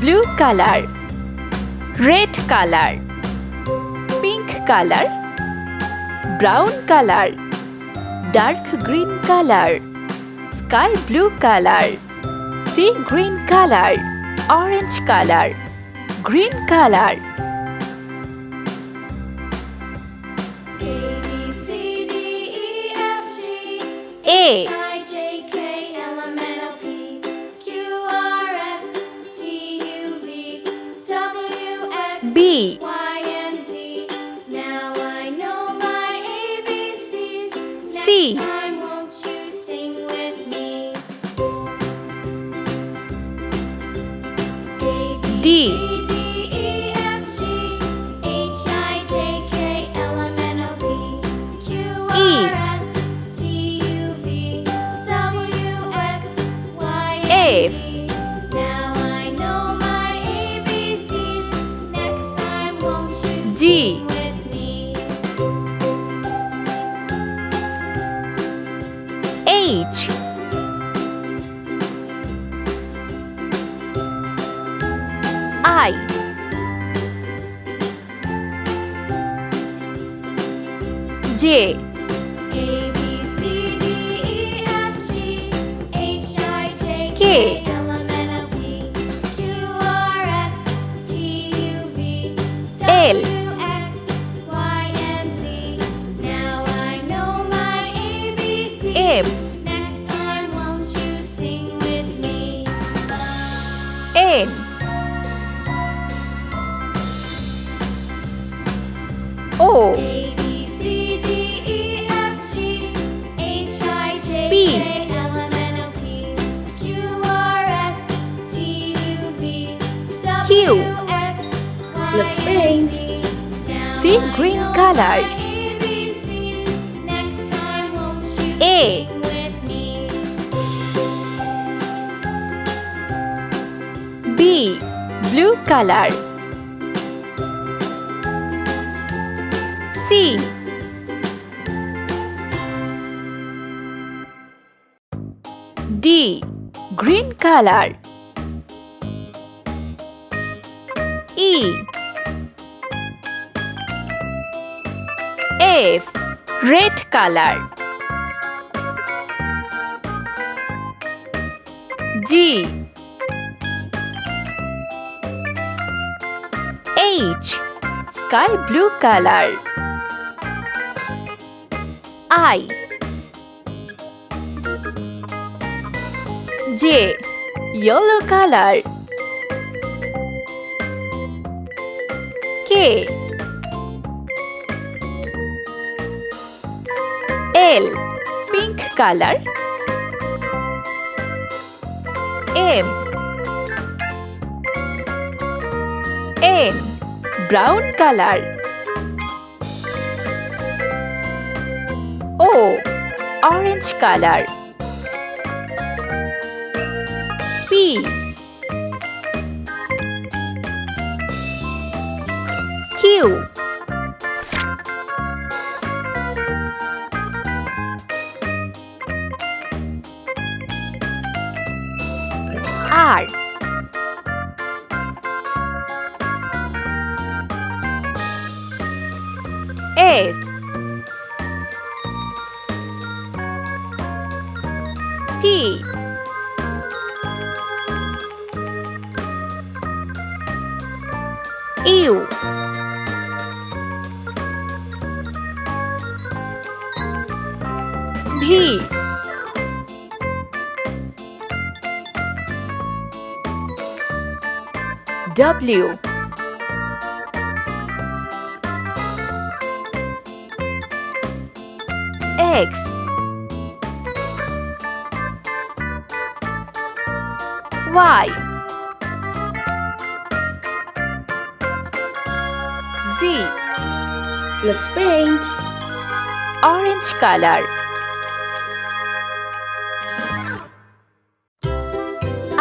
blue color, red color, pink color, brown color, dark green color, sky blue color, sea green color, orange color, green color. A, B, C, D, F, G, H, I, J, K, L, M, N, O, P, Q. Let's paint. See green color. A, B, blue color. C, D, green color. E, F, red color. G, H, sky blue color. I, J, yellow color. K, L, pink color. M, N, brown color. O, orange color. P, Q, R, S, T, U, V, W, X, Y, Z. Let's paint. Orange color.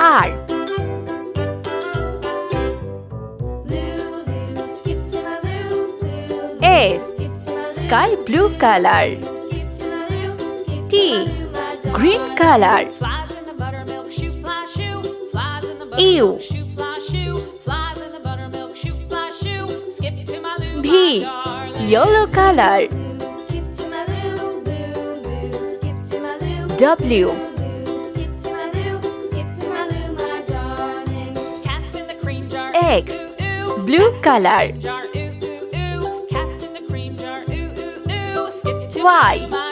R, S, sky blue color. T, green color. U, T. Yellow color. W. X. Blue color. Y.